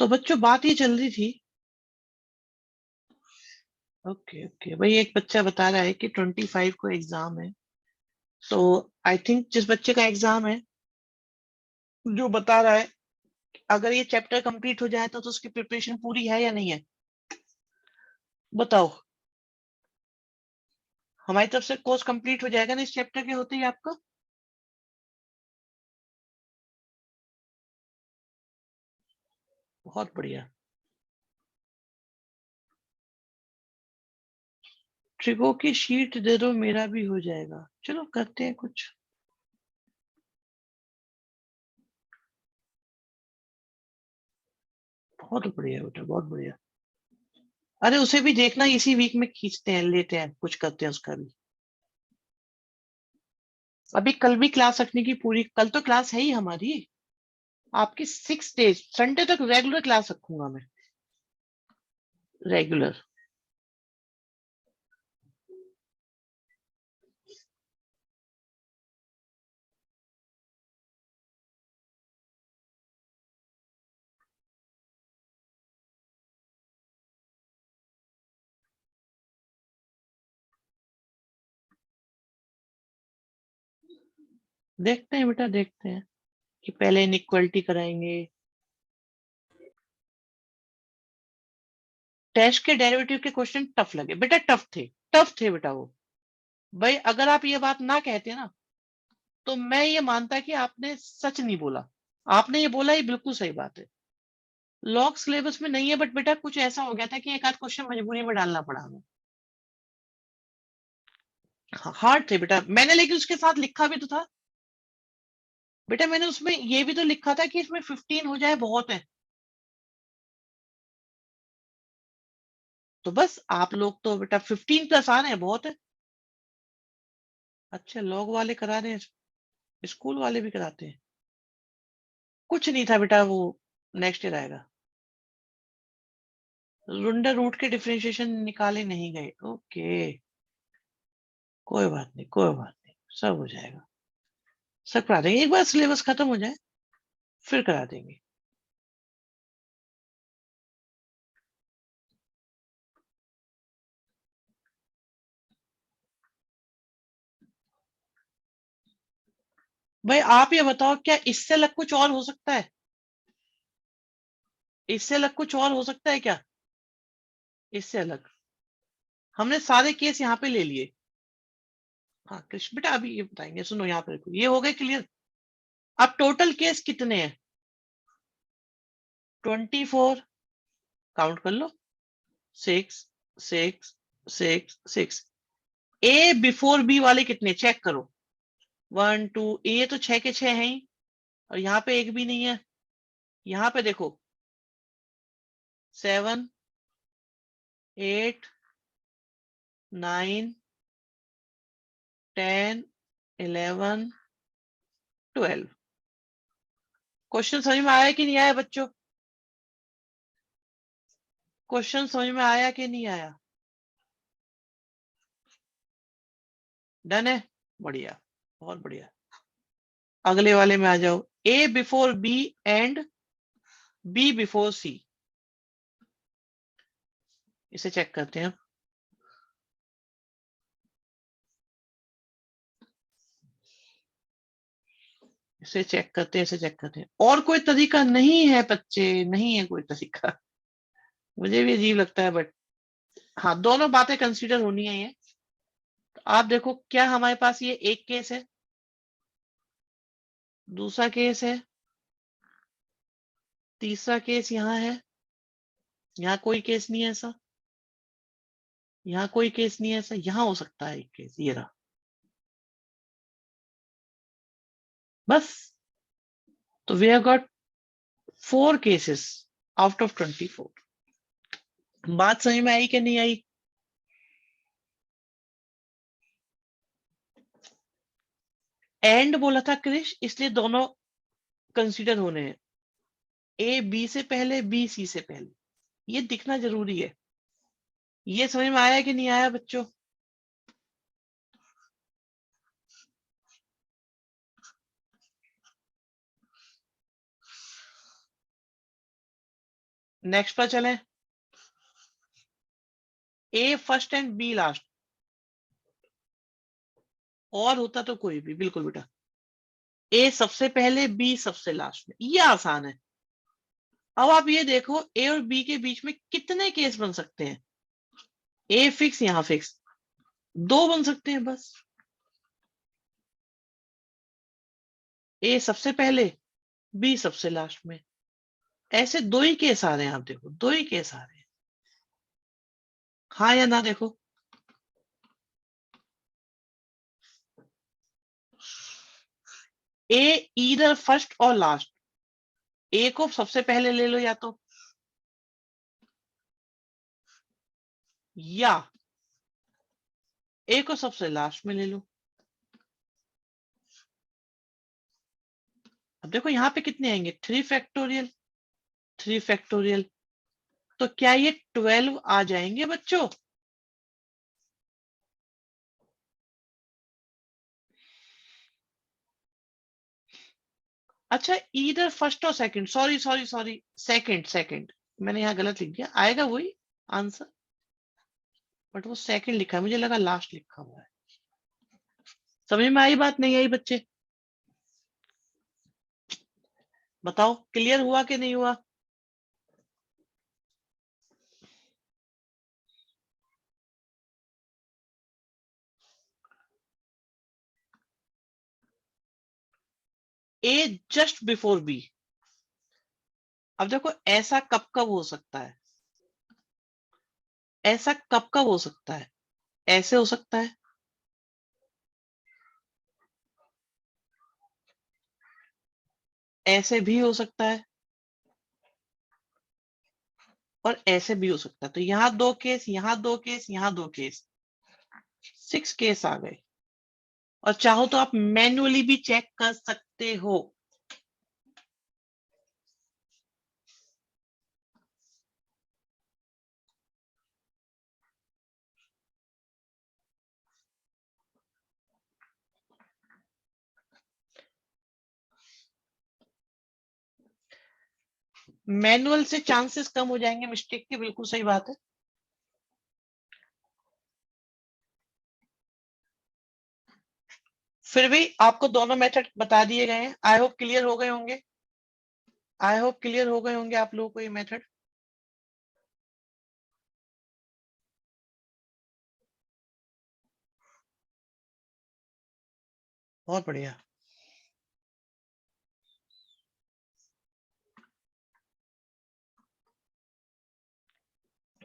तो बच्चों बात ये चल रही थी। ओके ओके भाई, एक बच्चा बता रहा है कि 25 को एग्जाम है। तो आई थिंक जिस बच्चे का एग्जाम है, जो बता रहा है, अगर ये चैप्टर कंप्लीट हो जाए तो उसकी प्रिपरेशन पूरी है या नहीं है? बताओ। हमारी तरफ से कोर्स कंप्लीट हो जाएगा ना इस चैप्टर के होते ही आपका? बहुत बढ़िया। ट्रिगो की शीट दे दो, मेरा भी हो जाएगा। चलो करते हैं कुछ। बहुत बढ़िया बेटा, बहुत बढ़िया। अरे उसे भी देखना, इसी वीक में खींचते हैं, लेते हैं, कुछ करते हैं उसका भी। अभी कल भी क्लास रखने की पूरी, कल तो क्लास है ही हमारी। आपकी 6 डेज, संडे तक रेगुलर क्लास रखूंगा मैं। रेगुलर। देखते हैं बेटा, देखते हैं कि पहले इनइक्वालिटी कराएंगे। टेस्ट के डेरिवेटिव के क्वेश्चन टफ लगे बेटा, टफ थे। टफ थे बेटा वो। भाई अगर आप ये बात ना कहते ना, तो मैं ये मानता कि आपने सच नहीं बोला। आपने ये बोला, ये बिल्कुल सही बात है। लॉग सिलेबस में नहीं है, बट बेटा कुछ ऐसा हो गया था कि एक आध क्वेश्चन मजबूरी में डालना पड़ा हमें। हार्ड थे बेटा, मैंने लेकिन उसके साथ लिखा भी तो था। बेटा मैंने उसमें ये भी तो लिखा था कि इसमें 15 हो जाए बहुत है। तो बस आप लोग तो बेटा 15 प्लस आ रहे हैं, बहुत है। अच्छा, लॉग वाले करा रहे हैं, स्कूल वाले भी कराते हैं। कुछ नहीं था बेटा वो, नेक्स्ट ईयर आएगा। रुंडा रूट के डिफरेंशिएशन निकाले नहीं गए, ओके। कोई बात नहीं, कोई बात नहीं, सब हो जाएगा। सब करा देंगे, एक बार सिलेबस खत्म हो जाए फिर करा देंगे। भाई आप ये बताओ, क्या इससे अलग कुछ और हो सकता है? इससे अलग कुछ और हो सकता है क्या? इससे अलग हमने सारे केस यहाँ पे ले लिए। हाँ कृष्ण बेटा, अभी ये बताएंगे, सुनो यहाँ पे देखो, ये हो गए क्लियर। अब टोटल केस कितने हैं? 24। काउंट कर लो। 6, 6, 6, 6। ए बिफोर बी वाले कितने चेक करो। 1 2, ए तो 6 के 6 हैं ही। और यहाँ पे एक भी नहीं है। यहाँ पे देखो, 7, 8, 9, 10, 11, 12। क्वेश्चन समझ में आया कि नहीं आया बच्चों? क्वेश्चन समझ में आया कि नहीं आया? डन है। बढ़िया, बहुत बढ़िया। अगले वाले में आ जाओ। A before B and B before C. इसे चेक करते हैं। इसे चेक करते हैं, इसे चेक करते हैं। और कोई तरीका नहीं है बच्चे, नहीं है कोई तरीका। मुझे भी अजीब लगता है, बट हाँ, दोनों बातें कंसीडर होनी है ये। तो आप देखो, क्या हमारे पास ये एक केस है, दूसरा केस है, तीसरा केस यहाँ है। यहाँ कोई केस नहीं है ऐसा। यहाँ कोई केस नहीं है ऐसा। यहाँ हो सकता है एक केस, ये रहा। बस। तो we have got 4 cases out of 24। बात समझ में आई कि नहीं आई? एंड बोला था क्रिश, इसलिए दोनों कंसीडर होने हैं। ए बी से पहले, बी सी से पहले, ये दिखना जरूरी है। ये समझ में आया कि नहीं आया बच्चों? नेक्स्ट पर चलें। ए फर्स्ट एंड बी लास्ट, और होता तो कोई भी, बिल्कुल बेटा। ए सबसे पहले बी सबसे लास्ट में, ये आसान है। अब आप ये देखो ए और बी के बीच में कितने केस बन सकते हैं। ए फिक्स, यहां फिक्स, दो बन सकते हैं बस। ए सबसे पहले, बी सबसे लास्ट में, ऐसे दो ही केस आ रहे हैं। आप देखो दो ही केस आ रहे हैं, हाँ या ना देखो। ए ईदर फर्स्ट और लास्ट, ए को सबसे पहले ले लो या तो, या ए को सबसे लास्ट में ले लो। अब देखो यहां पे कितने आएंगे, 3 फैक्टोरियल, 3 फैक्टोरियल, तो क्या ये 12 आ जाएंगे बच्चों? अच्छा ईदर फर्स्ट और second, sorry sorry sorry, second second, मैंने यहाँ गलत लिख दिया, आएगा वही आंसर, बट वो सेकंड लिखा है, मुझे लगा लास्ट लिखा हुआ है। समझ में आई बात, नहीं आई बच्चे? बताओ क्लियर हुआ कि नहीं हुआ? ए जस्ट बिफोर बी। अब देखो ऐसा कब कब हो सकता है, ऐसा कब कब हो सकता है, ऐसे हो सकता है, ऐसे भी हो सकता है, और ऐसे भी हो सकता है। तो यहाँ दो केस, यहाँ दो केस, यहाँ दो केस, 6 केस आ गए। और चाहो तो आप मैन्युअली भी चेक कर सकते हो। मैनुअल से चांसेस कम हो जाएंगे मिस्टेक के, बिल्कुल सही बात है। फिर भी आपको दोनों मेथड बता दिए गए हैं, आई होप क्लियर हो गए होंगे, आई होप क्लियर हो गए होंगे आप लोगों को ये मेथड। बहुत बढ़िया।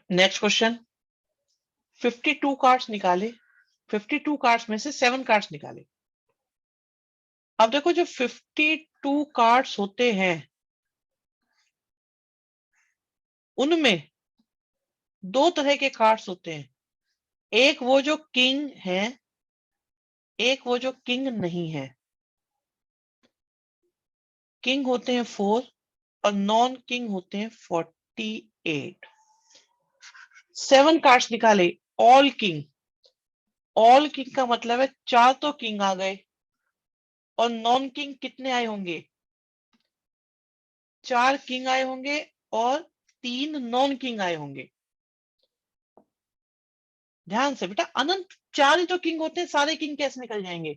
नेक्स्ट क्वेश्चन, 52 कार्ड्स निकाले, 52 कार्ड्स में से 7 कार्ड्स निकाले। अब देखो जो 52 कार्ड्स होते हैं उनमें दो तरह के कार्ड्स होते हैं, एक वो जो किंग है, एक वो जो किंग नहीं है। किंग होते हैं 4 और नॉन किंग होते हैं 48। 7 कार्ड्स निकाले, ऑल किंग, ऑल किंग का मतलब है 4 तो किंग आ गए, और नॉन किंग कितने आए होंगे, 4 किंग आए होंगे और 3 नॉन किंग आए होंगे। ध्यान से बेटा, अनंत 4 ही तो किंग होते हैं, सारे किंग कैसे निकल जाएंगे?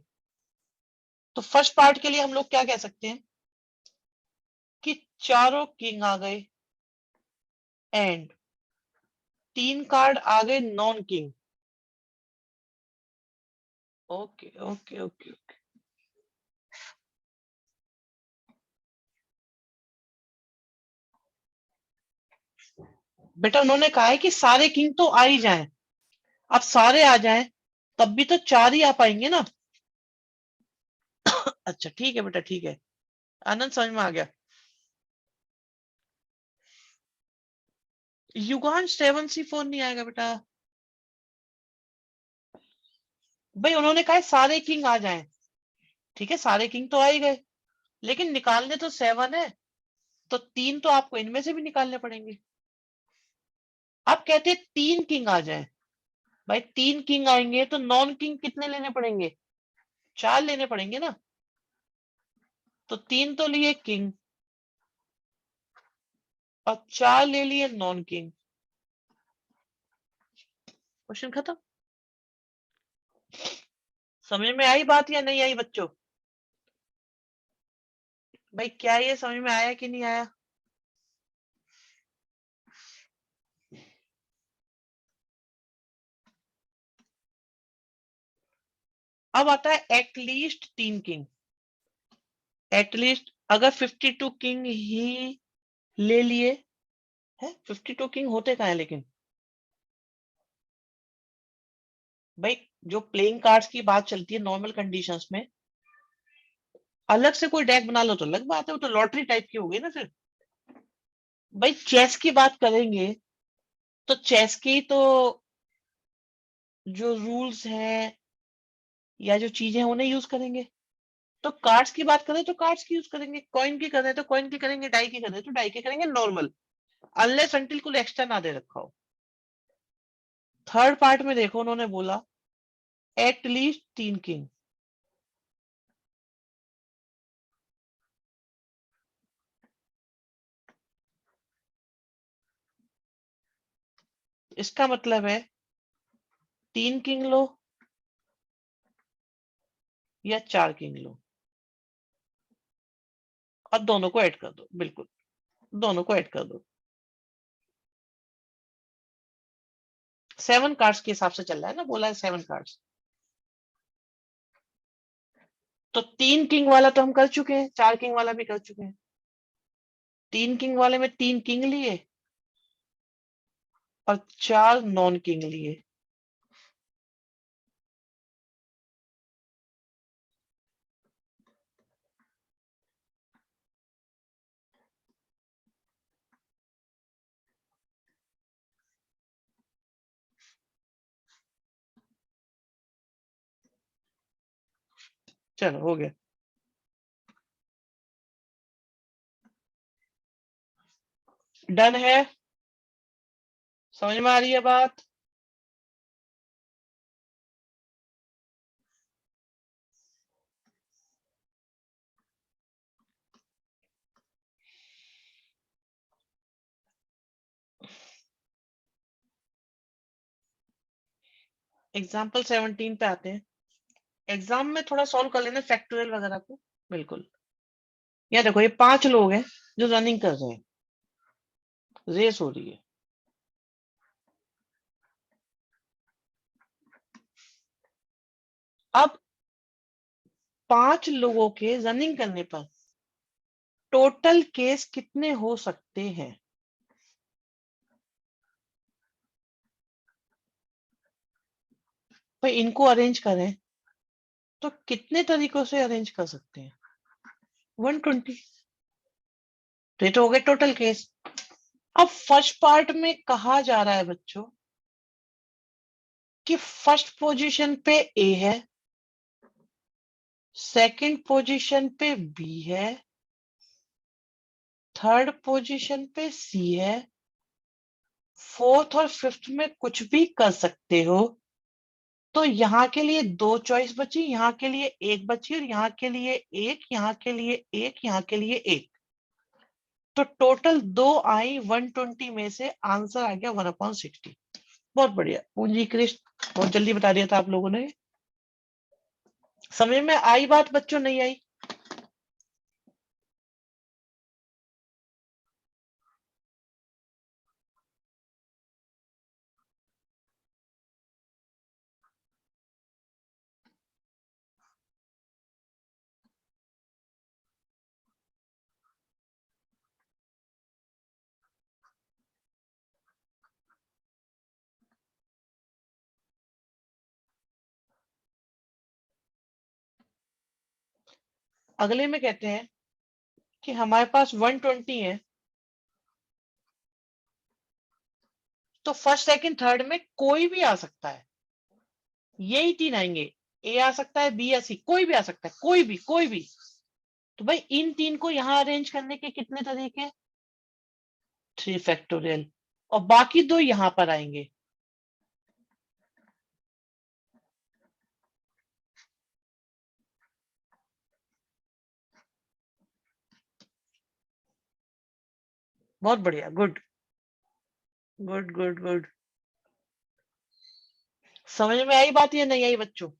तो फर्स्ट पार्ट के लिए हम लोग क्या कह सकते हैं कि चारों किंग आ गए एंड 3 कार्ड आ गए non king. Okay okay okay okay. बेटा उन्होंने कहा है कि सारे किंग तो आ ही जाएं, अब सारे आ जाएं तब भी तो 4 ही आ पाएंगे ना। अच्छा ठीक है बेटा, ठीक है, आनंद समझ में आ गया। युगान 7C4 नहीं आएगा बेटा, भाई उन्होंने कहा है सारे किंग आ जाएं, ठीक है सारे किंग तो आ ही गए, लेकिन निकालने तो 7 है, तो 3 तो आपको इनमें से भी निकालने पड़ेंगे। आप कहते हैं 3 किंग आ जाएं, भाई 3 किंग आएंगे तो नॉन किंग कितने लेने पड़ेंगे, 4 लेने पड़ेंगे ना। तो 3 तो लिए किंग और 4 ले लिए नॉन किंग। क्वेश्चन खत्म। समझ में आई बात या नहीं आई बच्चों? भाई क्या ये समझ में आया कि नहीं आया? अब आता है एटलीस्ट 3 किंग। एटलीस्ट अगर 52 किंग ही ले लिए है, 52 किंग होते कहाँ है लेकिन? भाई जो प्लेइंग कार्ड्स की बात चलती है नॉर्मल कंडीशंस में, अलग से कोई डेक बना लो तो अलग बात है, वो तो लॉटरी टाइप की हो गई ना फिर। भाई चेस की बात करेंगे तो चेस की तो जो रूल्स हैं या जो चीजें हैं उन्हें यूज करेंगे। तो कार्ड्स की बात करें तो कार्ड्स की यूज करेंगे, कॉइन की करें तो कॉइन की करेंगे, डाई की करें तो डाई की करेंगे, नॉर्मल, अनलेस अंटिल कुछ एक्स्ट्रा ना दे रखा हो। थर्ड पार्ट में देखो उन्होंने बोला एटलीस्ट 3 किंग। इसका मतलब है 3 किंग लो या 4 किंग लो और दोनों को ऐड कर दो, बिल्कुल दोनों को ऐड कर दो। 7 कार्ड्स के हिसाब से चल रहा है ना, बोला है 7 कार्ड्स। तो 3 किंग वाला तो हम कर चुके हैं, 4 किंग वाला भी कर चुके हैं। 3 किंग वाले में 3 किंग लिए और 4 नॉन किंग लिए। चलो हो गया। डन है? समझ में आ रही है बात? एग्जाम्पल 17 पे आते हैं। एग्जाम में थोड़ा सॉल्व कर लेना फैक्टोरियल वगैरह को। बिल्कुल। यहाँ देखो ये 5 लोग हैं जो रनिंग कर रहे हैं, रेस हो रही है। अब 5 लोगों के रनिंग करने पर टोटल केस कितने हो सकते हैं? भाई इनको अरेंज करें तो कितने तरीकों से अरेंज कर सकते हैं? 120। तो ये तो हो गए टोटल केस। अब फर्स्ट पार्ट में कहा जा रहा है बच्चों कि फर्स्ट पोजीशन पे ए है, सेकंड पोजीशन पे बी है, थर्ड पोजीशन पे सी है, फोर्थ और फिफ्थ में कुछ भी कर सकते हो। तो यहाँ के लिए 2 चॉइस बची, यहाँ के लिए एक बची और यहाँ के लिए एक, यहाँ के लिए एक, यहाँ के लिए एक। तो टोटल 2 आई 120 में से आंसर आ गया 1/60। बहुत बढ़िया पूंजी कृष्ण, बहुत जल्दी बता दिया था आप लोगों ने। समझ में आई बात बच्चों, नहीं आई? अगले में कहते हैं कि हमारे पास 120 है, तो फर्स्ट सेकंड थर्ड में कोई भी आ सकता है। यही 3 आएंगे, ए आ सकता है, बी या सी, कोई भी आ सकता है, कोई भी कोई भी। तो भाई इन 3 को यहां अरेंज करने के कितने तरीके? 3 फैक्टोरियल। और बाकी 2 यहां पर आएंगे। बहुत बढ़िया, गुड गुड गुड गुड। समझ में आई बात या नहीं आई बच्चों?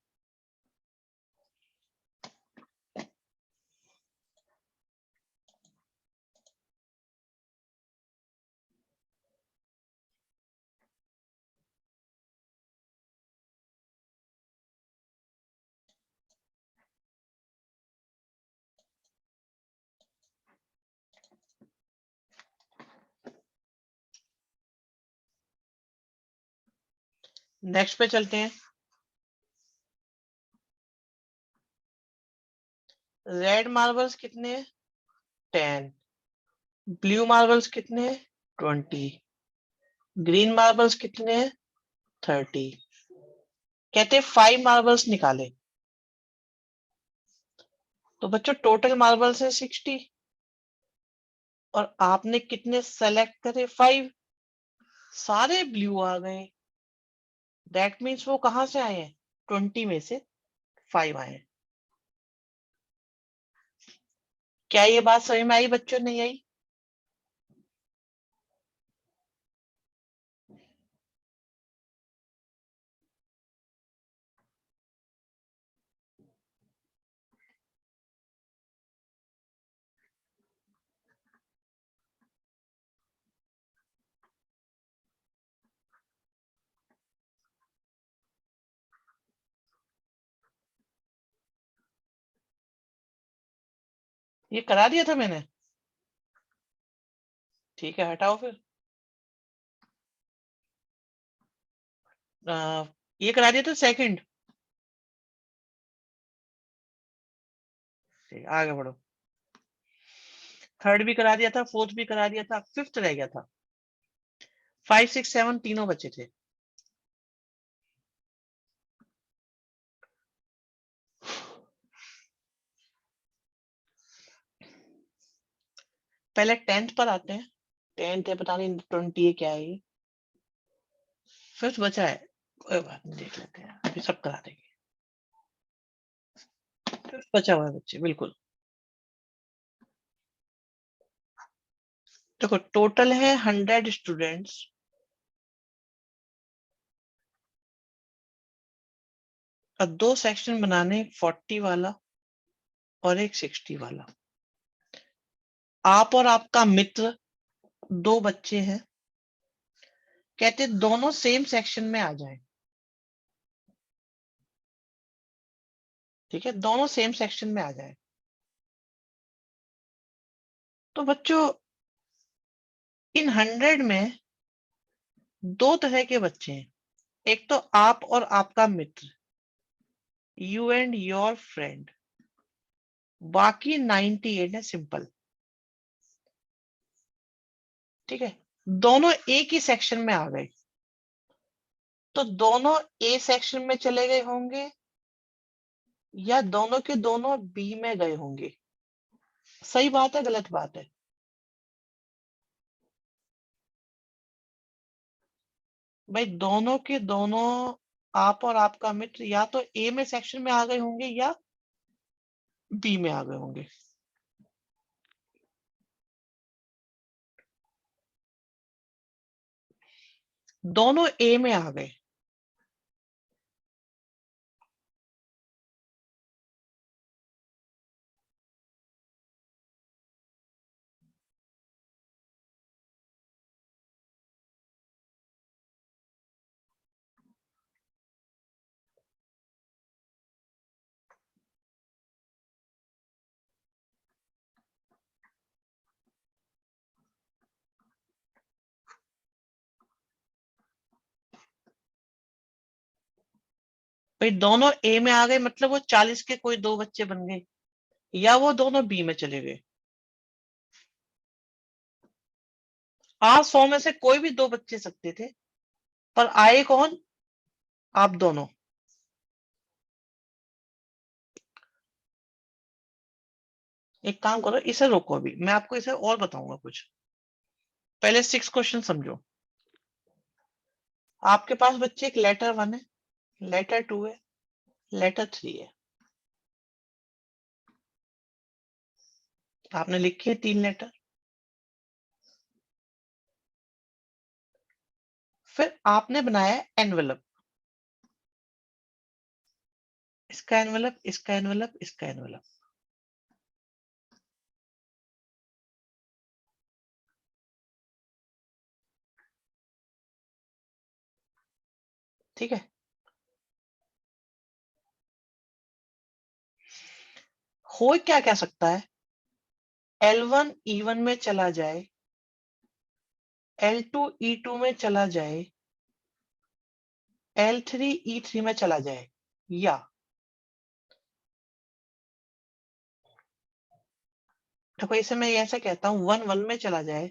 नेक्स्ट पे चलते हैं। रेड मार्बल्स कितने हैं? 10। ब्लू मार्बल्स कितने हैं? 20। ग्रीन मार्बल्स कितने हैं? 30। कहते हैं 5 मार्बल्स निकाले। तो बच्चों टोटल मार्बल्स है 60 और आपने कितने सेलेक्ट करे? 5। सारे ब्लू आ गए। दैट मीन्स वो कहां से आए हैं? 20 में से 5 आए हैं। क्या ये बात समझ में आई बच्चों, नहीं आई? ये करा दिया था मैंने। ठीक है, हटाओ फिर। ये करा दिया था सेकंड। ठीक, आगे बढ़ो। थर्ड भी करा दिया था, फोर्थ भी करा दिया था, फिफ्थ रह गया था। 5 6 7 तीनों बचे थे। पहले 10th पर आते हैं। 10th है, पता नहीं 20 है क्या है ये। फिफ्थ बचा है, कोई बात नहीं, देख लेते हैं, अभी सब करा देंगे। फिफ्थ बचा हुआ है बच्चे, बिल्कुल। देखो टोटल है 100 स्टूडेंट्स। और 2 सेक्शन बनाने, 40 वाला और एक 60 वाला। आप और आपका मित्र 2 बच्चे हैं, कहते दोनों सेम सेक्शन में आ जाएं। ठीक है, दोनों सेम सेक्शन में आ जाएं। तो बच्चों इन 100 में 2 तरह के बच्चे हैं। एक तो आप और आपका मित्र, यू एंड योर फ्रेंड। बाकी 98 है सिंपल। ठीक है, दोनों एक ही सेक्शन में आ गए, तो दोनों ए सेक्शन में चले गए होंगे या दोनों के दोनों बी में गए होंगे। सही बात है, गलत बात है? भाई दोनों के दोनों, आप और आपका मित्र या तो ए में सेक्शन में आ गए होंगे या बी में आ गए होंगे। दोनों ए में आ गए। भाई दोनों ए में आ गए मतलब वो 40 के कोई 2 बच्चे बन गए या वो दोनों बी में चले गए। आज 100 में से कोई भी 2 बच्चे सकते थे, पर आए कौन? आप दोनों। एक काम करो, इसे रोको, अभी मैं आपको इसे और बताऊंगा कुछ। पहले 6 क्वेश्चन समझो। आपके पास बच्चे एक लेटर 1 है, लेटर 2 है, लेटर 3 है। आपने लिखी है 3 लेटर। फिर आपने बनाया एनवेलप, इसका एनवेलप, इसका एनवेलप, इसका एनवेलप। ठीक है, हो क्या क्या सकता है, L1 E1 में चला जाए, L2 E2 में चला जाए, L3 E3 में चला जाए, या देखो इसे मैं ऐसा कहता हूं, 1 1 में चला जाए,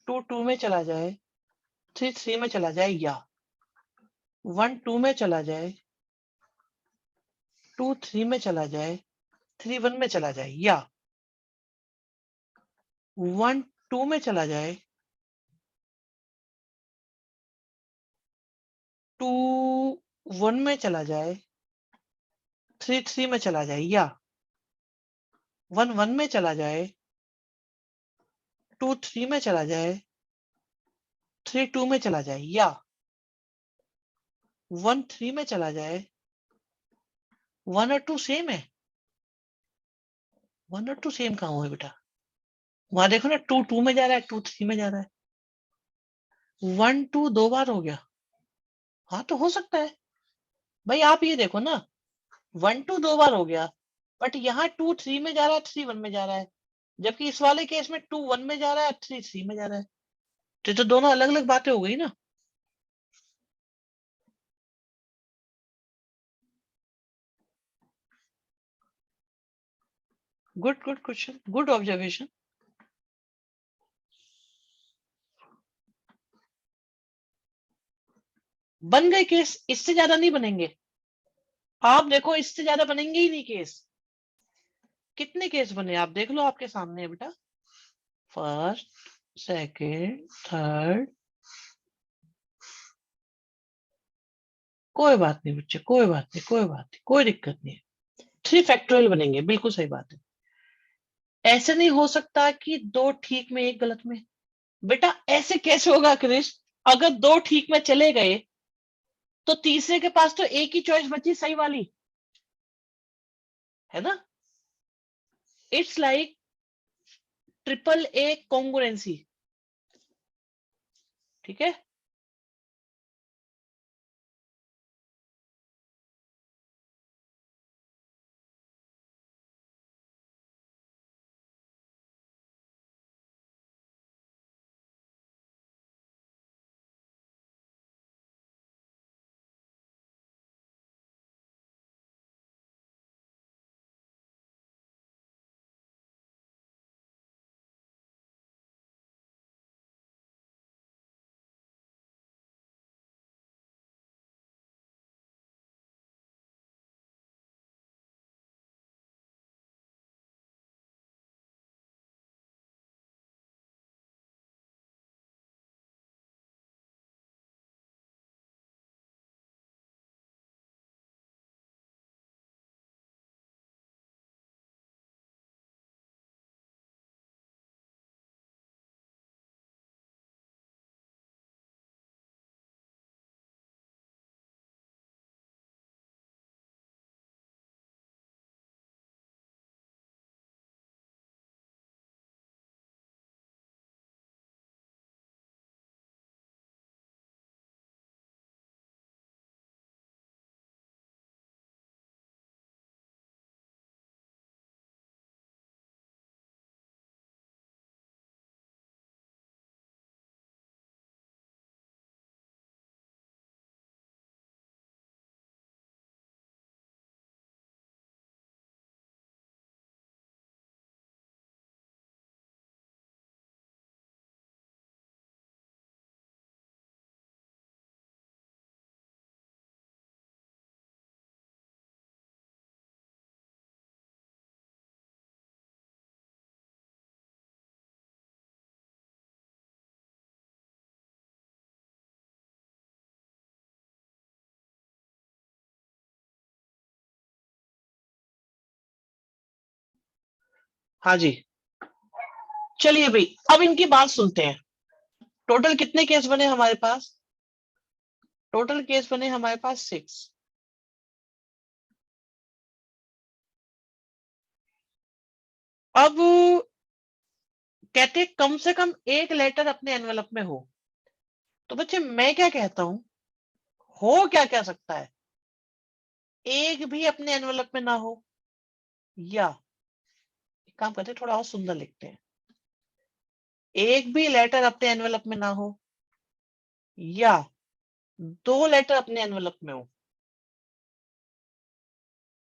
2 2 में चला जाए, 3 3 में चला जाए, या 1 2 में चला जाए, 2 3 में चला जाए, 3 1 में चला जाए, या 1 2 में चला जाए, 2 1 में चला जाए, 3 3 में चला जाए, या 1 1 में चला जाए, 2 3 में चला जाए, 3 2 में चला जाए, या 1 3 में चला जाए। 1 और 2 सेम है, 1 और 2 सेम कहाँ हुआ है बेटा, वहां देखो ना, 2 2 में जा रहा है, 2 3 में जा रहा है, 1 2 2 बार हो गया। हाँ तो हो सकता है भाई, आप ये देखो ना, 1 2 2 बार हो गया, बट यहाँ 2 3 में जा रहा है, 3 1 में जा रहा है, जबकि इस वाले केस में 2 1 में जा रहा है, 3 3 में जा रहा है। तो दोनों अलग अलग बातें हो गई ना। Good good question, good observation. बन गए केस, इससे ज्यादा नहीं बनेंगे। आप देखो इससे ज्यादा बनेंगे ही नहीं केस। कितने केस बने आप देख लो, आपके सामने है बेटा, फर्स्ट, सेकंड, थर्ड। कोई बात नहीं बच्चे, कोई बात नहीं, कोई बात नहीं, कोई दिक्कत नहीं है। 3 फैक्टोरियल बनेंगे, बिल्कुल सही बात है। ऐसे नहीं हो सकता कि 2 ठीक में 1 गलत में। बेटा ऐसे कैसे होगा क्रिश, अगर 2 ठीक में चले गए तो तीसरे के पास तो एक ही चॉइस बची सही वाली, है ना। It's like triple A congruency. ठीक है, हाँ जी। चलिए भाई, अब इनकी बात सुनते हैं। टोटल कितने केस बने हमारे पास? टोटल केस बने हमारे पास 6। अब कहते कम से कम एक लेटर अपने एनवेलप में हो। तो बच्चे मैं क्या कहता हूं, हो क्या क्या सकता है? एक भी अपने एनवेलप में ना हो, या एक काम करते हैं, थोड़ा और सुंदर लिखते हैं, एक भी लेटर अपने एनवेलप में ना हो, या दो लेटर अपने एनवेलप में हो,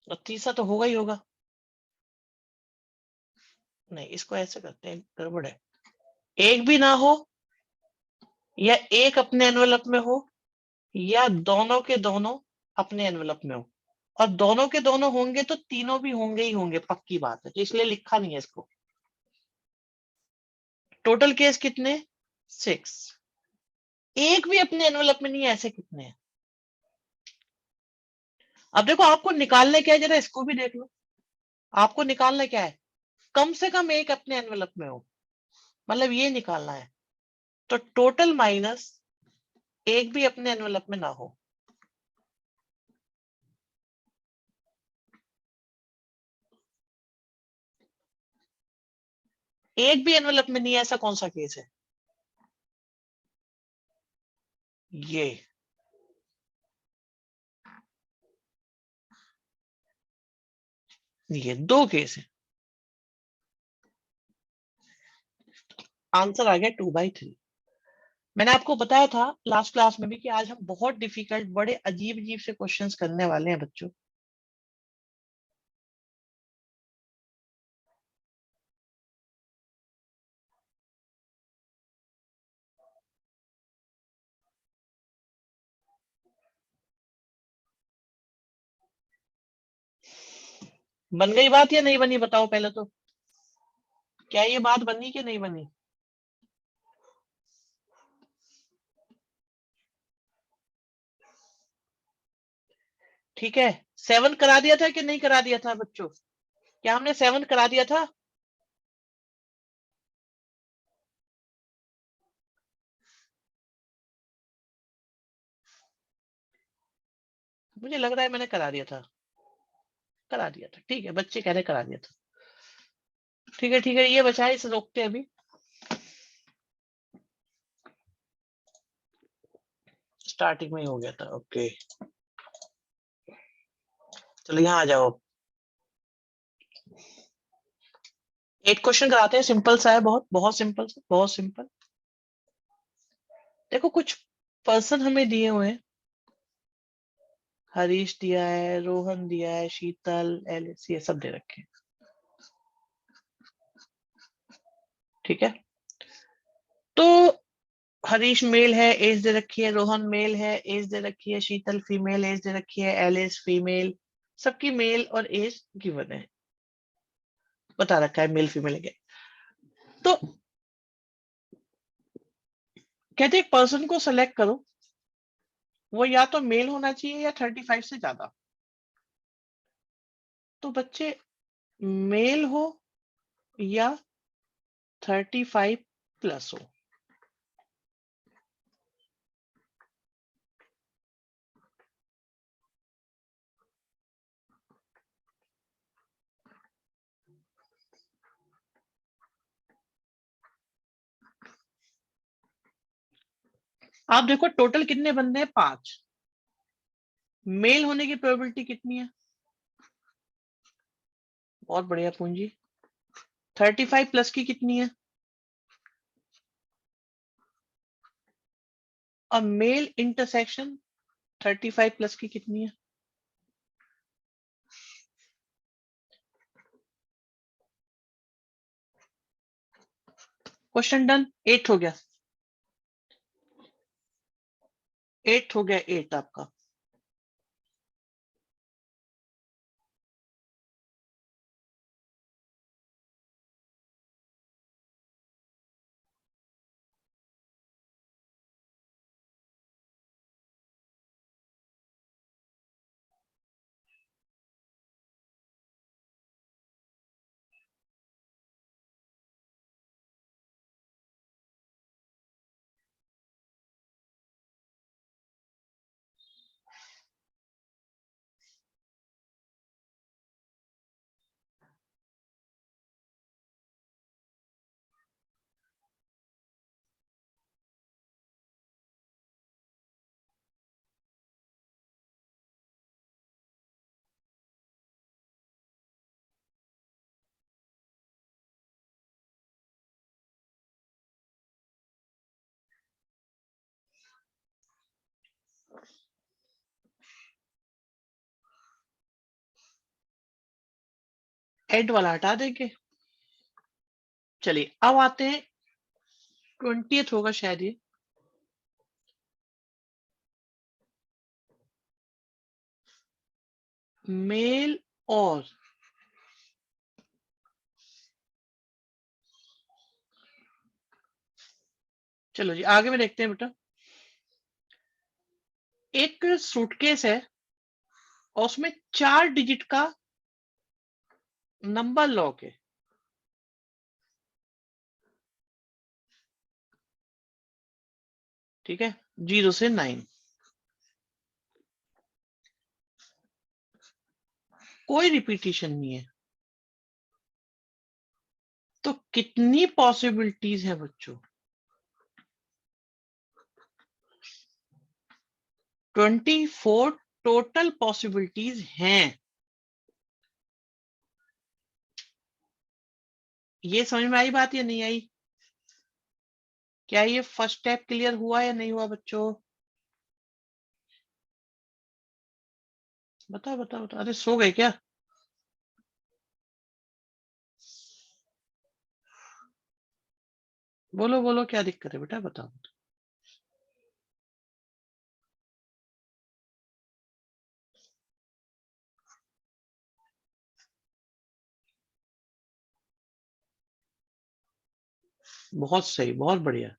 और तीसरा तो होगा ही होगा। नहीं, इसको ऐसे करते हैं, गड़बड़ है। एक भी ना हो, या एक अपने एनवेलप में हो, या दोनों के दोनों अपने एनवेलप में हो। और दोनों के दोनों होंगे तो तीनों भी होंगे ही होंगे, पक्की बात है, तो इसलिए लिखा नहीं है इसको। टोटल केस कितने? 6। एक भी अपने एनवेलप में नहीं है, ऐसे कितने हैं? अब देखो आपको निकालने क्या है, जरा इसको भी देख लो। आपको निकालना क्या है? कम से कम एक अपने एनवेलप में हो, मतलब ये निकालना है। तो टोटल माइनस एक भी अपने एनवेलप में ना हो। एक भी एनवेलप में नहीं है, ऐसा कौन सा केस है? ये दो केस है। आंसर आ गया 2/3। मैंने आपको बताया था लास्ट क्लास में भी कि आज हम बहुत डिफिकल्ट, बड़े अजीब अजीब से क्वेश्चंस करने वाले हैं बच्चों। बन गई बात या नहीं बनी, बताओ पहले तो। क्या ये बात बनी कि नहीं बनी? ठीक है। 7 करा दिया था कि नहीं करा दिया था बच्चों? क्या हमने 7 करा दिया था? मुझे लग रहा है मैंने करा दिया था। करा दिया था, ठीक है, बच्चे कह रहे करा दिया था। ठीक है ठीक है, ये बचा है, इसे रोकते हैं अभी। स्टार्टिंग में ही हो गया था, ओके। चलो यहाँ आ जाओ। 8 क्वेश्चन कराते हैं, सिंपल सा है, बहुत बहुत सिंपल, बहुत सिंपल। देखो कुछ पर्सन हमें दिए हुए हैं। हरीश दिया है, रोहन दिया है, शीतल, एलिस, ये सब दे रखे हैं। ठीक है। तो हरीश मेल है, एज दे रखी है, रोहन मेल है, एज दे रखी है, शीतल फीमेल, एज दे रखी है, एलिस फीमेल, सबकी मेल और एज गिवन है, बता रखा है मेल फीमेल है। तो कहते एक पर्सन को सेलेक्ट करो, वो या तो मेल होना चाहिए या 35 से ज्यादा। तो बच्चे मेल हो या 35 प्लस हो। आप देखो टोटल कितने बंदे हैं? 5। मेल होने की प्रोबेबिलिटी कितनी है? बहुत बढ़िया पूंजी। 35 प्लस की कितनी है? और मेल इंटरसेक्शन 35 प्लस की कितनी है? Question done. 8 हो गया, 8 हो गया, 8 आपका। एड वाला हटा देंगे। चलिए अब आते हैं 20th होगा शायद ये। मेल और चलो जी आगे में देखते हैं बेटा। एक सूटकेस है और उसमें 4 डिजिट का नंबर लॉक है। ठीक है, 0 से 9। कोई रिपीटिशन नहीं है। तो कितनी पॉसिबिलिटीज है बच्चों? 24 टोटल पॉसिबिलिटीज हैं। ये समझ में आई बात या नहीं आई? क्या ये फर्स्ट स्टेप क्लियर हुआ या नहीं हुआ बच्चों? बताओ बताओ बताओ। अरे सो गए क्या? बोलो बोलो, क्या दिक्कत है बेटा, बताओ। बहुत सही, बहुत बढ़िया,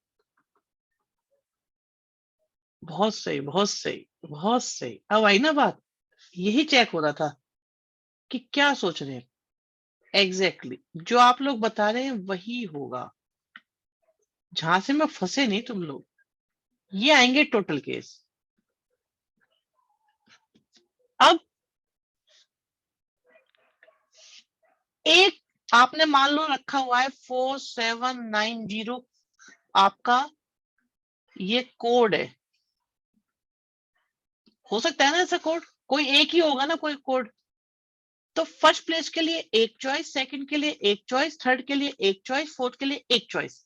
बहुत सही, बहुत सही, बहुत सही। अब आई ना बात। यही चेक हो रहा था कि क्या सोच रहे हैं। एग्जैक्टली जो आप लोग बता रहे हैं वही होगा। जहां से मैं फंसे नहीं तुम लोग। ये आएंगे टोटल केस। अब एक आपने मान लो रखा हुआ है 4790 आपका ये कोड है। हो सकता है ना ऐसा कोड, कोई एक ही होगा ना कोई कोड। तो फर्स्ट प्लेस के लिए एक चॉइस, सेकंड के लिए एक चॉइस, थर्ड के लिए एक चॉइस, फोर्थ के लिए एक चॉइस।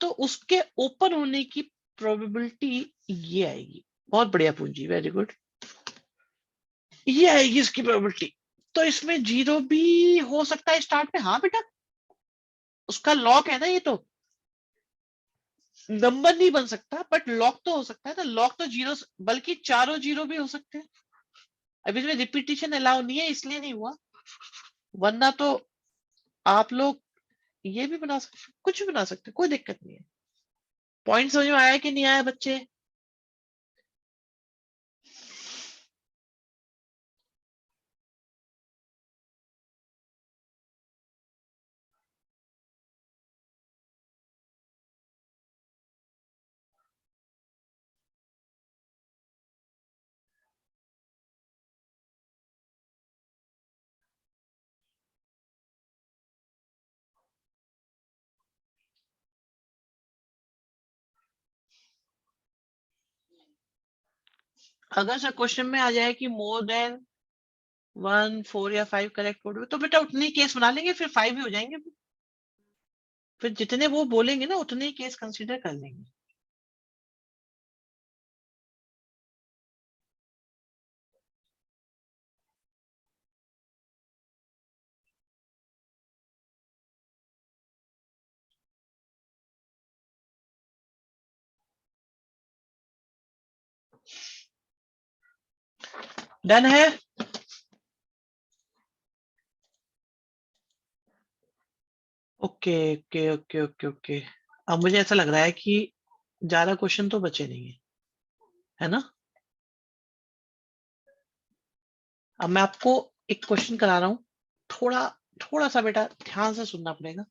तो उसके ओपन होने की प्रोबेबिलिटी ये आएगी। बहुत बढ़िया पूंजी, वेरी गुड। ये आएगी इसकी प्रोबेबिलिटी। तो इसमें 0 भी हो सकता है स्टार्ट में। हाँ बेटा, उसका लॉक है ना ये तो। नंबर नहीं बन सकता बट लॉक तो हो सकता है ना। लॉक तो 0, बल्कि चारों 0 भी हो सकते हैं। अभी इसमें रिपीटिशन अलाउ नहीं है इसलिए नहीं हुआ, वरना तो आप लोग ये भी बना सकते, कुछ भी बना सकते, कोई दिक्कत नहीं है। पॉइंट समझ में आया कि नहीं आया बच्चे? अगर सर क्वेश्चन में आ जाए कि मोर देन 1, 4 या 5 करेक्ट कोड, तो बेटा उतने ही केस बना लेंगे, फिर 5 ही हो जाएंगे। फिर जितने वो बोलेंगे ना उतने ही केस कंसीडर कर लेंगे। डन है। Okay okay okay okay okay. अब मुझे ऐसा लग रहा है कि ज्यादा क्वेश्चन तो बचे नहीं है, है ना? अब मैं आपको एक क्वेश्चन करा रहा हूँ। थोड़ा थोड़ा सा बेटा ध्यान से सुनना पड़ेगा।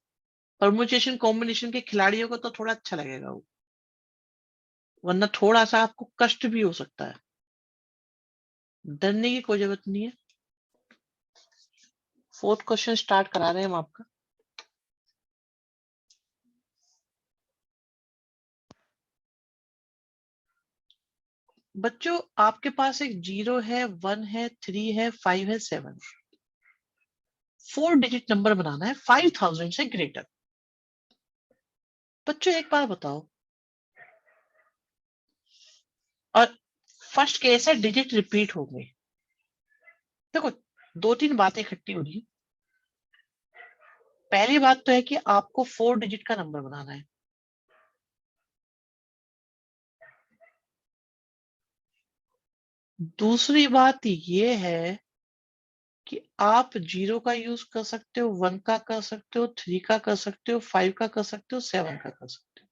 परमुटेशन कॉम्बिनेशन के खिलाड़ियों को तो थोड़ा अच्छा लगेगा वो, वरना थोड़ा सा आपको कष्ट भी हो सकता है। डरने की कोई जरूरत नहीं है। फोर्थ क्वेश्चन स्टार्ट करा रहे हैं हम आपका। बच्चों आपके पास एक 0 है, 1 है, 3 है, 5 है, 7। 4 डिजिट नंबर बनाना है 5000 से ग्रेटर। बच्चों एक बार बताओ, और फर्स्ट केस है डिजिट रिपीट हो गए। देखो दो तीन बातें इकट्ठी हो रही है। पहली बात तो है कि आपको 4 डिजिट का नंबर बनाना है। दूसरी बात ये है कि आप 0 का यूज कर सकते हो, 1 का कर सकते हो, 3 का कर सकते हो, 5 का कर सकते हो, 7 का कर सकते हो।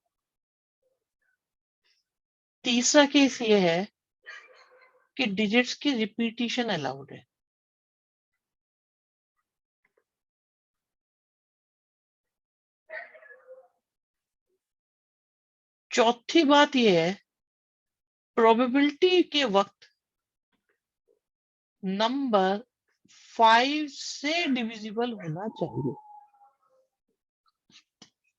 तीसरा केस ये है कि डिजिट्स की रिपीटिशन अलाउड है। चौथी बात ये है, प्रोबेबिलिटी के वक्त नंबर 5 से डिविजिबल होना चाहिए।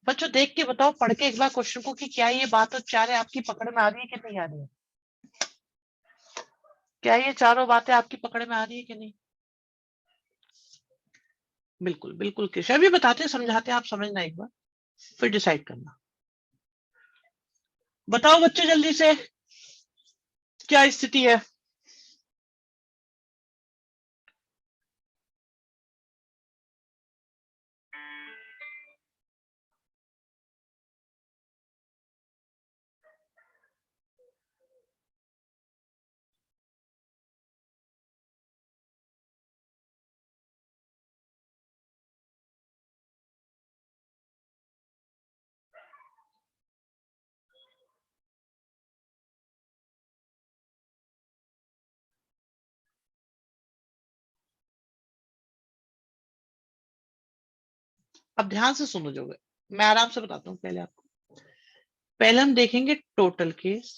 बच्चों देख के बताओ, पढ़ के एक बार क्वेश्चन को, कि क्या ये बात और चार आपकी पकड़ में आ रही है कि नहीं आ रही है? क्या ये चारों बातें आपकी पकड़ में आ रही है कि नहीं? बिल्कुल बिल्कुल कृष्ण, अभी बताते हैं, समझाते हैं, आप समझना एक बार, फिर डिसाइड करना। बताओ बच्चे जल्दी से, क्या स्थिति है? अब ध्यान से सुनो जो, मैं आराम से बताता हूँ पहले आपको। पहले हम देखेंगे टोटल केस,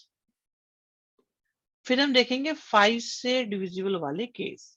फिर हम देखेंगे 5 से डिविजिबल वाले case.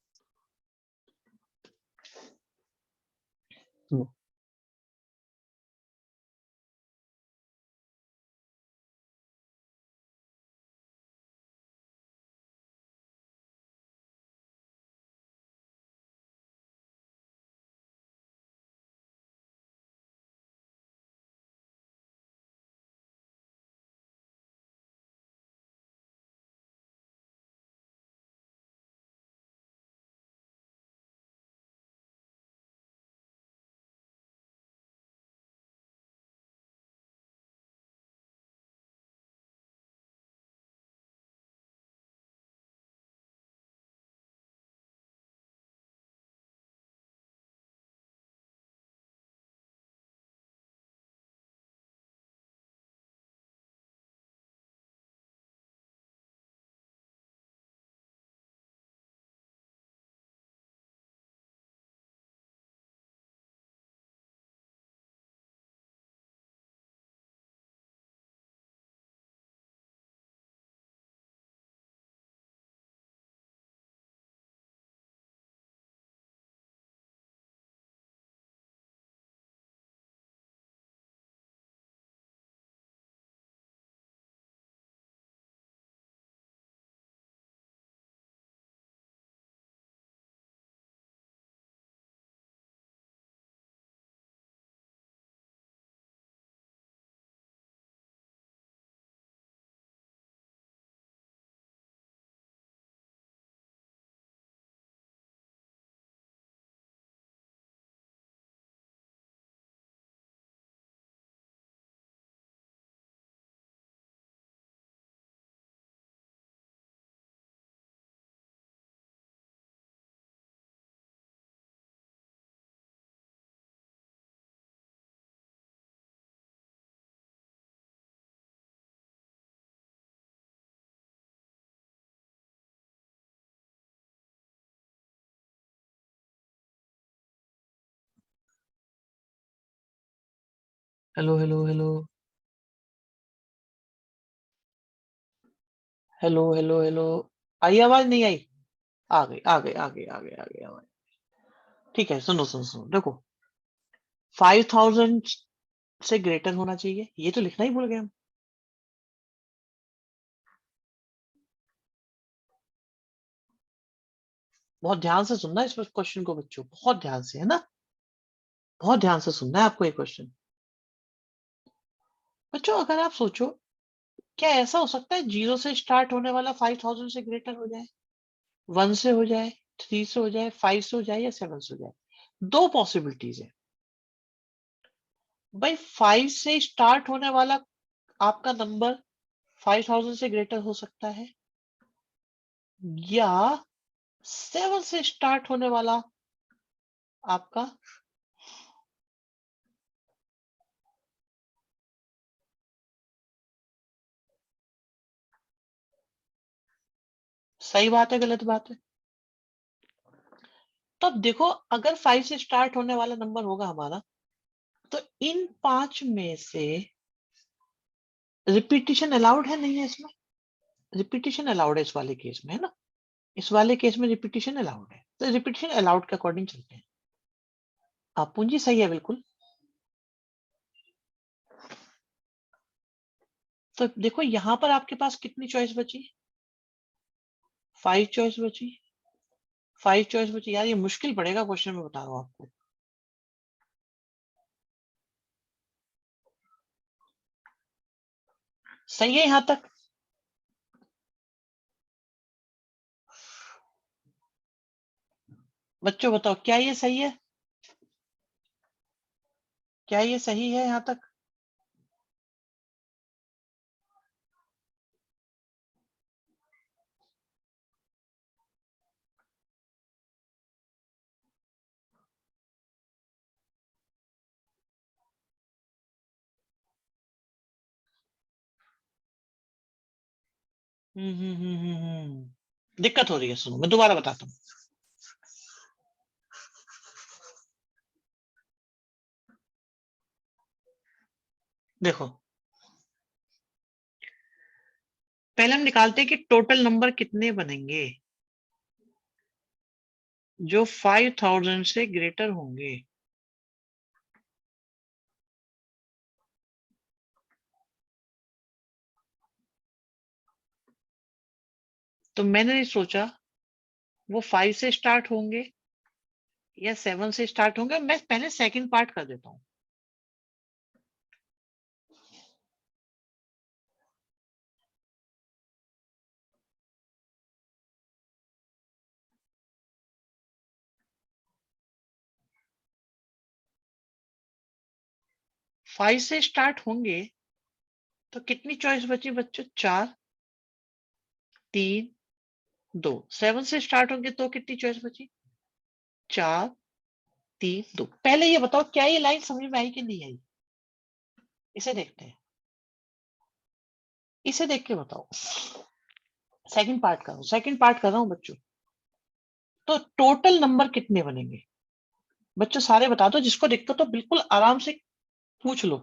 Hello hello hello hello hello hello, आई आवाज नहीं आई? आ गई आ गई आ गई आ गई आ गई आवाज। ठीक है, सुनो सुनो सुनो, देखो, 5000 से ग्रेटर होना चाहिए, ये तो लिखना ही भूल गए हम। बहुत ध्यान से सुनना इस क्वेश्चन को बच्चों, बहुत ध्यान से, है ना? बहुत ध्यान से सुनना है आपको ये क्वेश्चन। बच्चों अगर आप सोचो, क्या ऐसा हो सकता है 0 से स्टार्ट होने वाला 5000 से ग्रेटर हो जाए, 1 से हो जाए, 3 से हो जाए, 5 से हो जाए या 7 से हो जाए। दो पॉसिबिलिटीज है भाई। 5 से स्टार्ट होने वाला आपका नंबर 5000 से ग्रेटर हो सकता है, या 7 से स्टार्ट होने वाला आपका सही बात है गलत बात है? तो अब देखो, अगर 5 से स्टार्ट होने वाला नंबर होगा हमारा, तो इन 5 में से रिपीटिशन अलाउड है नहीं है इसमें? रिपीटिशन अलाउड है इस वाले केस में, है ना? इस वाले केस में रिपीटिशन अलाउड है, तो रिपीटिशन अलाउड के अकॉर्डिंग चलते हैं। आप पूंजी सही है बिल्कुल। तो देखो यहां पर आपके पास कितनी चॉइस बची? 5 चॉइस बची। 5 चॉइस बची यार, ये मुश्किल पड़ेगा क्वेश्चन में, बता रहा हूं आपको। सही है यहां तक? बच्चों बताओ, क्या ये सही है? क्या ये सही है यहां तक? दिक्कत हो रही है, सुनो मैं दोबारा बताता हूँ। देखो, पहले हम निकालते हैं कि टोटल नंबर कितने बनेंगे जो 5000 से ग्रेटर होंगे। तो मैंने सोचा वो 5 से स्टार्ट होंगे या 7 से स्टार्ट होंगे। मैं पहले सेकंड पार्ट कर देता हूँ। 5 से स्टार्ट होंगे तो कितनी चॉइस बची बच्चों? 4, 3, 2। 7 से स्टार्ट होंगे तो कितनी चॉइस बची? 4, 3, 2। पहले ये बताओ, क्या ये लाइन समझ में आई कि नहीं आई? इसे देखते हैं, इसे देख के बताओ। सेकंड पार्ट कर रहा हूँ, सेकंड पार्ट कर रहा हूँ बच्चों। तो टोटल नंबर कितने बनेंगे बच्चों? सारे बता दो, जिसको दिक्कत हो बिल्कुल आराम से पूछ लो।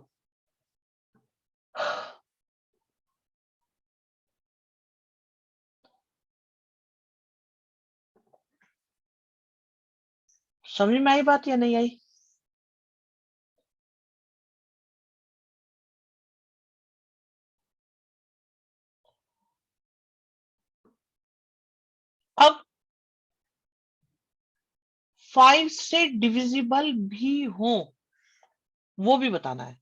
समझ में आई बात या नहीं आई? अब 5 से डिविजिबल भी हो, वो भी बताना है।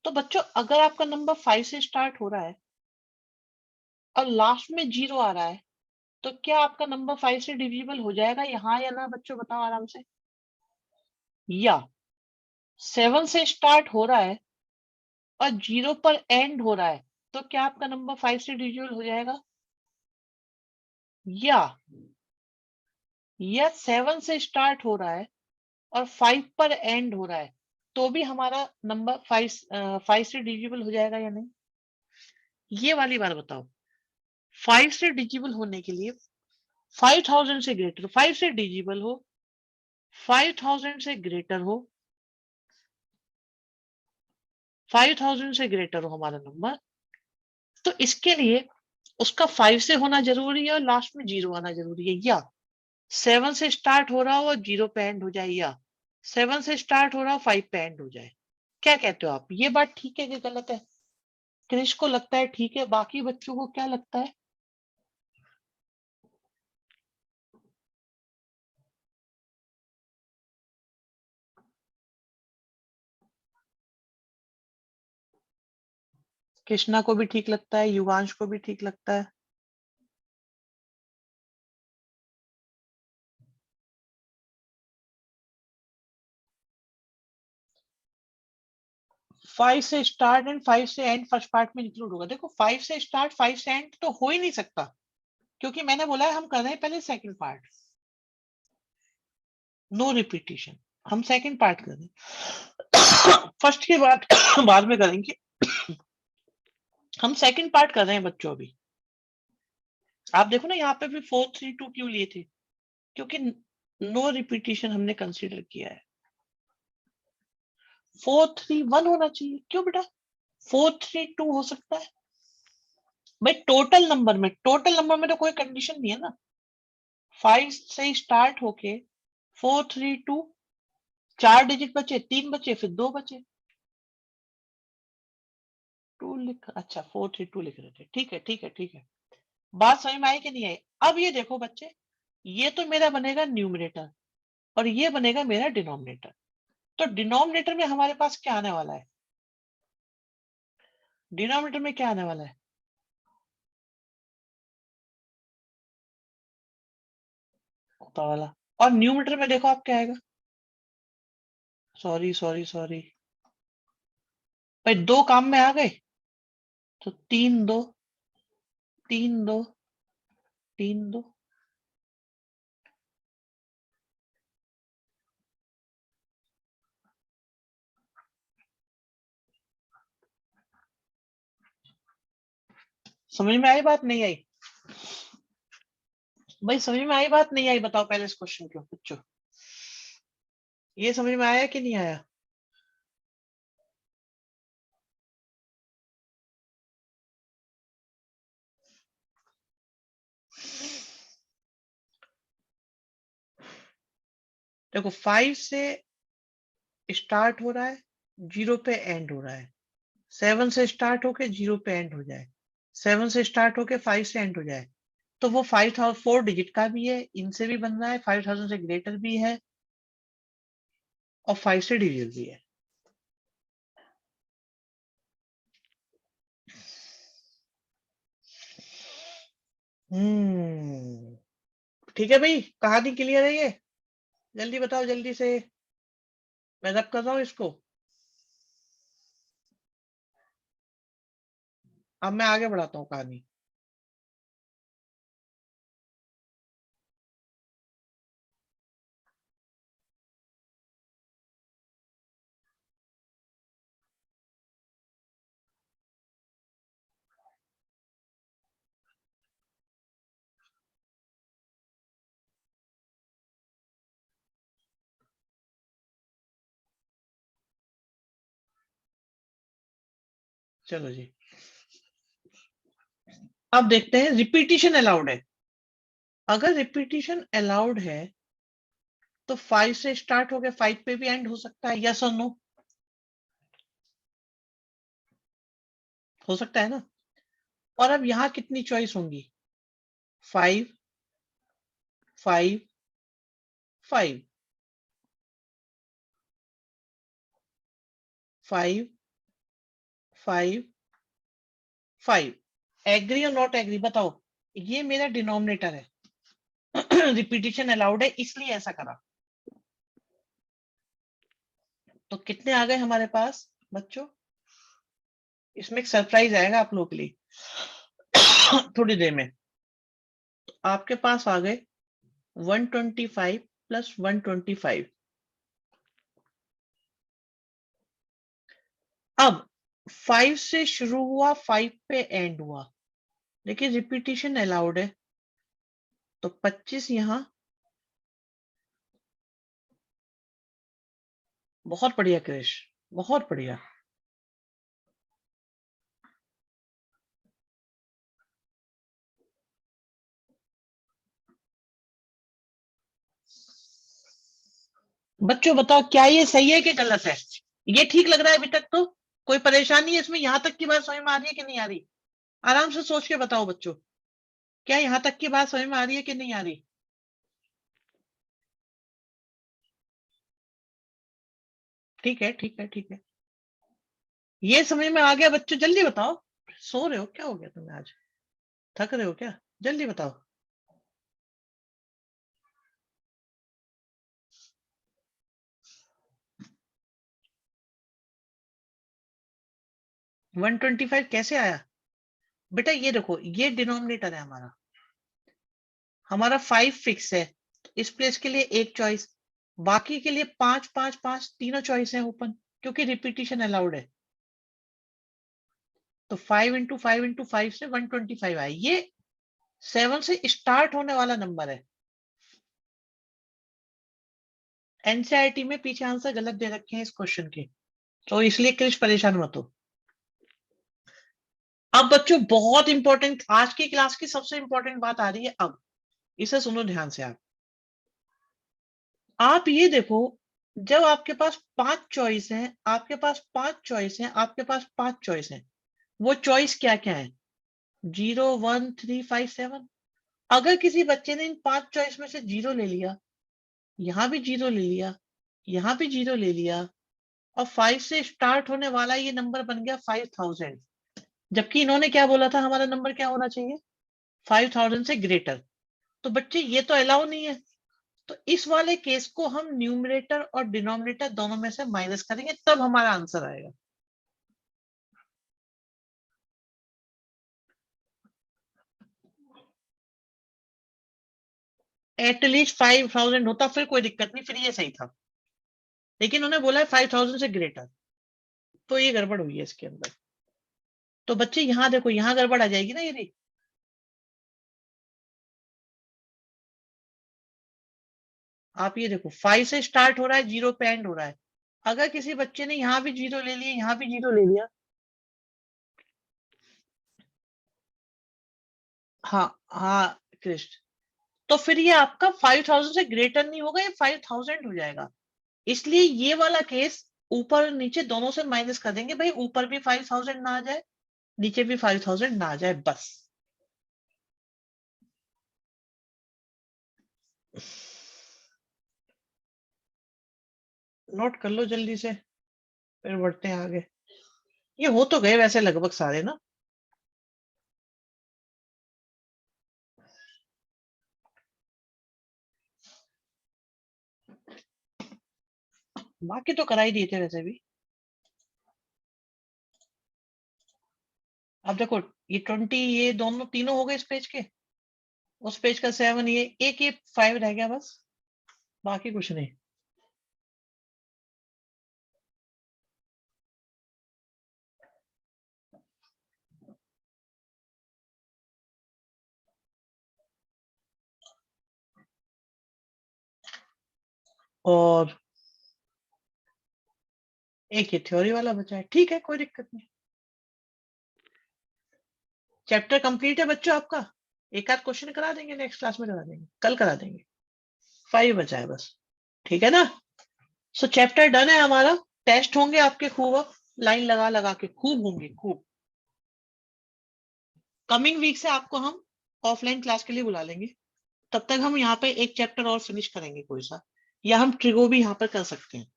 तो बच्चों, अगर आपका नंबर 5 से स्टार्ट हो रहा है और लास्ट में 0 आ रहा है, तो क्या आपका नंबर 5 से डिविजिबल हो जाएगा, या हाँ या ना? बच्चों बताओ आराम से। या 7 से स्टार्ट हो रहा है और 0 पर एंड हो रहा है, तो क्या आपका नंबर 5 से डिविजिबल हो जाएगा? या 7 से स्टार्ट हो रहा है और 5 पर एंड हो रहा है, तो भी हमारा नंबर 5 से डिविजिबल हो जाएगा या नहीं? ये वाली बात बताओ। 5 से डिजिबल होने के लिए 5000 से ग्रेटर, 5 से डिजिबल हो, 5000 से ग्रेटर हो, 5000 से ग्रेटर हो हमारा नंबर, तो इसके लिए उसका 5 से होना जरूरी है और लास्ट में 0 आना जरूरी है। या 7 से स्टार्ट हो रहा हो और 0 पे एंड हो जाए, या 7 से स्टार्ट हो रहा हो 5 पे एंड हो जाए। क्या कहते हो आप? ये बात ठीक है कि गलत है? क्रिश को लगता है ठीक है, बाकी बच्चों को क्या लगता है? कृष्णा को भी ठीक लगता है, युगांश को भी ठीक लगता है। 5 से स्टार्ट एंड 5 से एंड फर्स्ट पार्ट में इंक्लूड होगा। देखो 5 से स्टार्ट 5 से एंड तो हो ही नहीं सकता, क्योंकि मैंने बोला है हम कर रहे हैं पहले सेकंड पार्ट, नो रिपीटिशन। हम सेकंड पार्ट कर रहे हैं, फर्स्ट के बाद बाद में करेंगे। हम सेकंड पार्ट कर रहे हैं बच्चों अभी। आप देखो ना यहाँ पे भी 4 3 2 क्यों लिए थे, क्योंकि नो रिपीटिशन हमने कंसीडर किया है। 4 3 1 होना चाहिए, क्यों बेटा 4 3 2 हो सकता है भाई। टोटल नंबर में तो कोई कंडीशन नहीं है ना। 5 से स्टार्ट होके 4 3 2, 4 डिजिट बचे, 3 बचे, फिर 2 बचे। 2 लिख, अच्छा 4 3 2 लिख रहे थे, ठीक है ठीक है ठीक है। बात समझ में आई कि नहीं आई? अब ये देखो बच्चे, ये तो मेरा बनेगा न्यूमरेटर और ये बनेगा मेरा डिनोमिनेटर। तो डिनोमिनेटर में हमारे पास क्या आने वाला है? डिनोमिनेटर में क्या आने वाला है? ऊपर वाला। और न्यूमरेटर में देखो आप क्या आएगा। सॉरी सॉरी सॉरी भाई, 2 काम में आ गए तो 3 2 3 2 3 2। समझ में आई बात नहीं आई? भाई समझ में आई बात नहीं आई, बताओ पहले इस क्वेश्चन को बच्चों। ये समझ में आया कि नहीं आया? देखो 5 से स्टार्ट हो रहा है, 0 पे एंड हो रहा है। 7 से स्टार्ट होके 0 पे एंड हो जाए, 7 से स्टार्ट होके 5 से एंड हो जाए, तो वो 5000 4 डिजिट का भी है, इनसे भी बन रहा है, 5000 से ग्रेटर भी है और 5 से डिविजिबल भी है। ठीक है भाई, कहानी क्लियर है ये? जल्दी बताओ जल्दी से, मैं रब कर रहा हूँ इसको। अब मैं आगे बढ़ाता हूँ कहानी। चलो जी, अब देखते हैं रिपीटिशन अलाउड है। अगर रिपीटिशन अलाउड है तो 5 से स्टार्ट हो गया 5 पे भी एंड हो सकता है, यस और नो? हो सकता है ना। और अब यहाँ कितनी चॉइस होंगी? 5 5 5 5 5 5। एग्री और नॉट एग्री बताओ। ये मेरा डिनोमिनेटर है। रिपीटिशन अलाउड है इसलिए ऐसा करा। तो कितने आ गए हमारे पास बच्चों? इसमें एक सरप्राइज आएगा आप लोगों के लिए थोड़ी देर में। तो आपके पास आ गए 125 प्लस 125। अब 5 से शुरू हुआ 5 पे एंड हुआ, देखिए रिपीटिशन अलाउड है, तो 25 यहां। बहुत बढ़िया क्रिश, बहुत बढ़िया। बच्चों बताओ क्या ये सही है कि गलत है? ये ठीक लग रहा है अभी तक तो? कोई परेशानी है इसमें? यहां तक की बात समझ में आ रही है कि नहीं आ रही? आराम से सोच के बताओ बच्चों, क्या यहां तक की बात समझ में आ रही है कि नहीं आ रही? ठीक है ठीक है ठीक है। ये समझ में आ गया बच्चों? जल्दी बताओ। सो रहे हो क्या? हो गया तुम्हें आज? थक रहे हो क्या? जल्दी बताओ। 125 कैसे आया बेटा? ये देखो, ये डिनोमिनेटर है हमारा 5 फिक्स है, तो इस प्लेस के लिए एक चॉइस, बाकी के लिए 5 5 5 तीनों चॉइस है ओपन, क्योंकि रिपीटिशन अलाउड है। तो 5 से 125 आए। ये 7 से स्टार्ट होने वाला नंबर है। एनसीईआरटी में पीछे आंसर गलत दे रखे हैं इस क्वेश्चन के, तो इसलिए क्रिश परेशान मत हो। अब बच्चों बहुत इंपॉर्टेंट, आज की क्लास की सबसे इंपॉर्टेंट बात आ रही है अब, इसे सुनो ध्यान से। आप ये देखो, जब आपके पास 5 चॉइस हैं, आपके पास 5 चॉइस हैं, आपके पास 5 चॉइस हैं, वो चॉइस क्या क्या है? 0 1 3 5 7। अगर किसी बच्चे ने इन 5 चॉइस में से 0 ले लिया, यहां भी 0 ले लिया, यहां भी 0 ले लिया, और 5 से स्टार्ट होने वाला ये नंबर बन गया 5000, जबकि इन्होंने क्या बोला था हमारा नंबर क्या होना चाहिए? 5000 से ग्रेटर। तो बच्चे ये तो अलाउ नहीं है, तो इस वाले केस को हम न्यूमरेटर और डिनोमिनेटर दोनों में से माइनस करेंगे, तब हमारा आंसर आएगा। एटलीस्ट 5000 होता फिर कोई दिक्कत नहीं, फिर ये सही था, लेकिन उन्होंने बोला है 5000 से ग्रेटर, तो ये गड़बड़ हुई है इसके अंदर। तो बच्चे यहां देखो, यहां गड़बड़ आ जाएगी ना यदि, आप ये देखो 5 से स्टार्ट हो रहा है, 0 पे एंड हो रहा है। अगर किसी बच्चे ने यहां भी 0 ले लिया, यहां भी 0 ले लिया, हाँ हाँ कृष्ण, तो फिर ये आपका 5000 से ग्रेटर नहीं होगा, ये 5000 हो जाएगा। इसलिए ये वाला केस ऊपर और नीचे दोनों से माइनस कर देंगे भाई, ऊपर भी 5000 ना आ जाए, नीचे भी 5000 ना आ जाए, बस। नोट कर लो जल्दी से, फिर बढ़ते हैं आगे। ये हो तो गए वैसे लगभग सारे ना। बाकी तो करा ही दिए थे वैसे भी। अब देखो, ये 20, ये दोनों तीनों हो गए इस पेज के, उस पेज का 7, ये 5 रह गया बस, बाकी कुछ नहीं। और एक ये थ्योरी वाला बचा है, ठीक है कोई दिक्कत नहीं। चैप्टर कंप्लीट है बच्चों आपका। एक आध क्वेश्चन करा देंगे, नेक्स्ट क्लास में करा देंगे, कल करा देंगे। 5 बचा है बस, ठीक है ना। सो चैप्टर डन है हमारा। टेस्ट होंगे आपके खूब, अब लाइन लगा लगा के खूब होंगे, खूब। कमिंग वीक से आपको हम ऑफलाइन क्लास के लिए बुला लेंगे, तब तक हम यहाँ पे एक चैप्टर और फिनिश करेंगे कोई सा, या हम ट्रिगो भी यहाँ पर कर सकते हैं।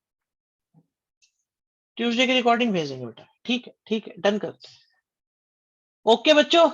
ट्यूसडे की रिकॉर्डिंग भेजेंगे बेटा, ठीक है, ठीक है, डन करते हैं। ओके बच्चों।